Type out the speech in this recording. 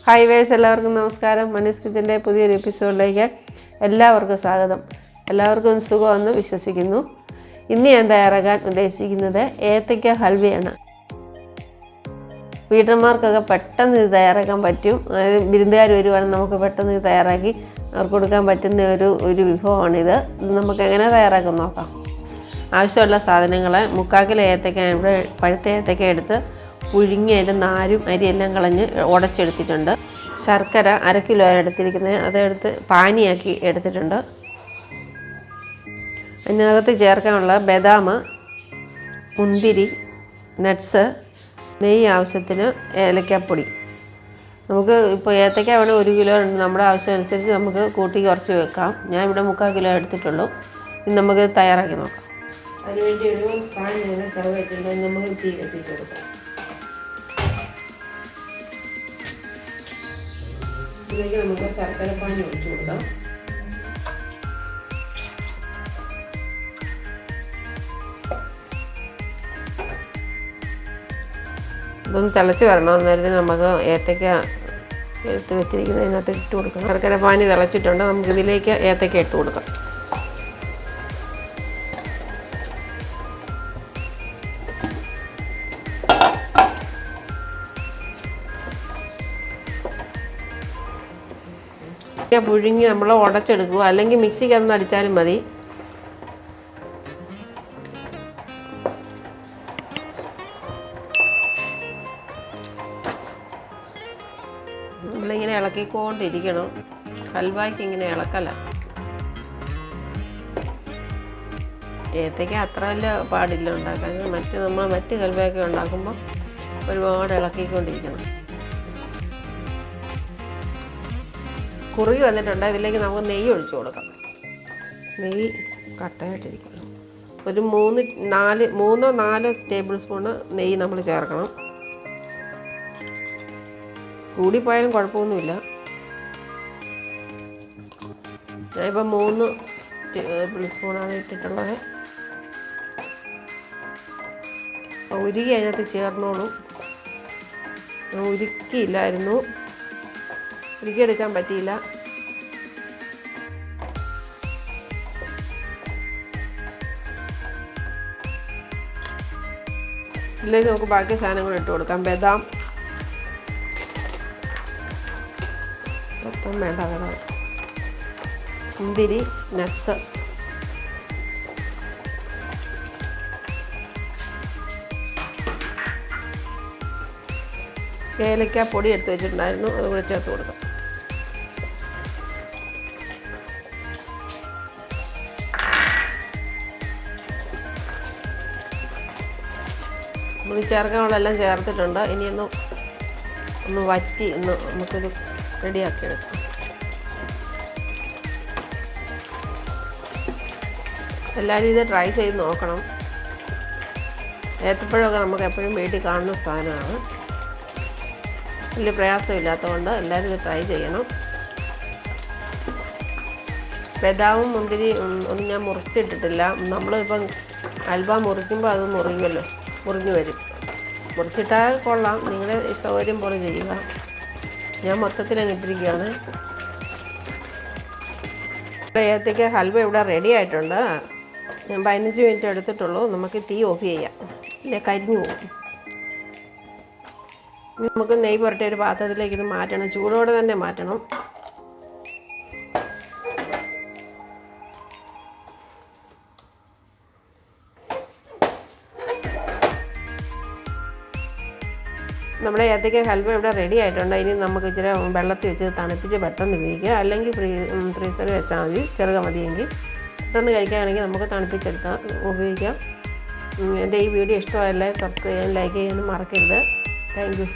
Hi verse, എല്ലാവർക്കും നമസ്കാരം. മനീസ് കിച്ചൻ്റെ പുതിയൊരു എപ്പിസോഡിലേക്ക് എല്ലാവർക്കും സ്വാഗതം. എല്ലാവർക്കും സുഖമെന്ന് വിശ്വസിക്കുന്നു. ഇന്ന് ഞാൻ തയ്യാറാക്കാൻ ഉദ്ദേശിക്കുന്നത് ഏത്തയ്ക്ക ഹൽവയാണ്. വീട്ടമ്മമാർക്കൊക്കെ പെട്ടെന്ന് ഇത് തയ്യാറാക്കാൻ പറ്റും. വിരുന്നുകാർ വരുവാണെങ്കിൽ നമുക്ക് പെട്ടെന്ന് ഇത് തയ്യാറാക്കി അവർക്ക് കൊടുക്കാൻ പറ്റുന്ന ഒരു വിഭവമാണിത്. ഇത് നമുക്ക് എങ്ങനെ തയ്യാറാക്കാൻ നോക്കാം. ആവശ്യമുള്ള സാധനങ്ങൾ 3/4 കിലോ ഏത്തയ്ക്ക, ഇവിടെ പഴുത്ത ഏത്തയ്ക്ക എടുത്ത് പുഴുങ്ങി അതിൻ്റെ നാരും അരിയെല്ലാം കളഞ്ഞ് ഉടച്ചെടുത്തിട്ടുണ്ട്. ശർക്കര 1/2 കിലോ എടുത്തിരിക്കുന്നത്, അതെടുത്ത് പാനിയാക്കി എടുത്തിട്ടുണ്ട്. അതിനകത്ത് ചേർക്കാനുള്ള ബദാം, മുന്തിരി, നട്ട്സ്, നെയ്യ്, ആവശ്യത്തിന് ഏലക്കാപ്പൊടി. നമുക്ക് ഇപ്പോൾ ഏത്തയ്ക്ക വേണമെങ്കിൽ 1 കിലോ ഉണ്ട്. നമ്മുടെ ആവശ്യം അനുസരിച്ച് നമുക്ക് കൂട്ടി കുറച്ച് വെക്കാം. ഞാൻ ഇവിടെ 3/4 കിലോ എടുത്തിട്ടുള്ളൂ. ഇനി നമുക്ക് തയ്യാറാക്കി നോക്കാം. അതിനുവേണ്ടി ഒരു പാൻ ഇങ്ങനെ സ്റ്റവ് വെച്ചിട്ടുണ്ട്. നമുക്ക് തീ കത്തിച്ച് കൊടുക്കാം. ഇതിലേക്ക് നമുക്ക് ശർക്കര പാനി ഒഴിച്ചു കൊടുക്കാം. ഇതൊന്ന് തിളച്ച് വരണം. അന്നേരത്തിന് നമുക്ക് ഏത്തയ്ക്ക എടുത്ത് വെച്ചിരിക്കുന്നതിനകത്ത് ഇട്ട് കൊടുക്കണം. ശർക്കര പാനി തിളച്ചിട്ടുണ്ട്. നമുക്കിതിലേക്ക് ഏത്തയ്ക്ക ഇട്ട് കൊടുക്കാം. പുഴുങ്ങി നമ്മൾ ഉടച്ചെടുക്കുക, അല്ലെങ്കിൽ മിക്സിക്കകത്ത് അടിച്ചാലും മതി. നമ്മളിങ്ങനെ ഇളക്കിക്കൊണ്ടിരിക്കണം. ഹൽവായ്ക്ക് ഇങ്ങനെ ഇളക്കല. ഏത്തയ്ക്ക അത്ര വലിയ പാടില്ല ഉണ്ടാക്കാൻ. മറ്റ് ഹൽവയൊക്കെ ഉണ്ടാക്കുമ്പോൾ ഒരുപാട് ഇളക്കിക്കൊണ്ടിരിക്കണം. കുറുകി വന്നിട്ടുണ്ട്. ഇതിലേക്ക് നമുക്ക് നെയ്യ് ഒഴിച്ചു കൊടുക്കാം. നെയ്യ് കട്ടയായിട്ടിരിക്കണം. ഒരു 3-4 ടേബിൾ സ്പൂണ് നെയ്യ് നമ്മൾ ചേർക്കണം. കൂടിപ്പോയാലും കുഴപ്പമൊന്നുമില്ല. ഞാനിപ്പോൾ 3 ടേബിൾ സ്പൂണാണ് ഇട്ടിട്ടുള്ളത്. ഉരുകി അതിനകത്ത് ചേർന്നോളും. ഉരുക്കിയില്ലായിരുന്നു, ഉരുക്കിയെടുക്കാൻ പറ്റിയില്ല. ഇതിലേക്ക് നമുക്ക് ബാക്കി സാധനങ്ങൾ ഇട്ട് കൊടുക്കാം. ബദാം മൊത്തം വേണ്ട, മുന്തിരി, നട്ട്സ്, ഏലക്കാപ്പൊടി എടുത്ത് വെച്ചിട്ടുണ്ടായിരുന്നു, അത് കൂടെ ചേർത്ത് കൊടുക്കാം. നമ്മൾ ചേർക്കാനുള്ളതെല്ലാം ചേർത്തിട്ടുണ്ട്. ഇനി ഒന്ന് വറ്റി നമുക്കിത് റെഡിയാക്കി എടുക്കാം. എല്ലാവരും ഇത് ട്രൈ ചെയ്ത് നോക്കണം. ഏത്തപ്പഴമൊക്കെ നമുക്ക് എപ്പോഴും വീട്ടിൽ കാണുന്ന സാധനമാണ്. വലിയ പ്രയാസമില്ലാത്തതുകൊണ്ട് എല്ലാവരും ഇത് ട്രൈ ചെയ്യണം. ബദാമും മുന്തിരി ഒന്നും ഞാൻ മുറിച്ചിട്ടിട്ടില്ല. നമ്മളിപ്പം ഹൽവ മുറിക്കുമ്പോൾ അത് മുറിഞ്ഞു വരും. മുറിച്ചിട്ടാൽ കൊള്ളാം. നിങ്ങളുടെ സൗകര്യം പോലെ ചെയ്യുക. ഞാൻ മൊത്തത്തിലങ്ങ് ഇട്ടിരിക്കുകയാണ്. ഏത്തയ്ക്ക ഹൽവ ഇവിടെ റെഡി ആയിട്ടുണ്ട്. ഞാൻ 15 മിനിറ്റ് എടുത്തിട്ടുള്ളൂ. നമുക്ക് തീ ഓഫ് ചെയ്യാം, ഇല്ലേ കരിഞ്ഞു പോകും. നമുക്ക് നെയ്യ് പുരട്ടിയ ഒരു പാത്രത്തിലേക്ക് ഇത് മാറ്റണം. ചൂടോടെ തന്നെ മാറ്റണം. നമ്മുടെ ഏത്തയ്ക്ക ഹൽവ ഇവിടെ റെഡി ആയിട്ടുണ്ട്. ഇനി നമുക്ക് ഇച്ചിരി വെള്ളത്തിൽ വെച്ച് തണുപ്പിച്ച് പെട്ടെന്ന് ഉപയോഗിക്കുക. അല്ലെങ്കിൽ ഫ്രീസറിൽ വെച്ചാൽ മതി. ചെറുക മതിയെങ്കിൽ പെട്ടെന്ന് കഴിക്കുകയാണെങ്കിൽ നമുക്ക് തണുപ്പിച്ചെടുത്താൽ ഉപയോഗിക്കാം. എൻ്റെ ഈ വീഡിയോ ഇഷ്ടമായല്ലേ സബ്സ്ക്രൈബ് ചെയ്യാനും ലൈക്ക് ചെയ്യാനും മറക്കരുത്. Thank you.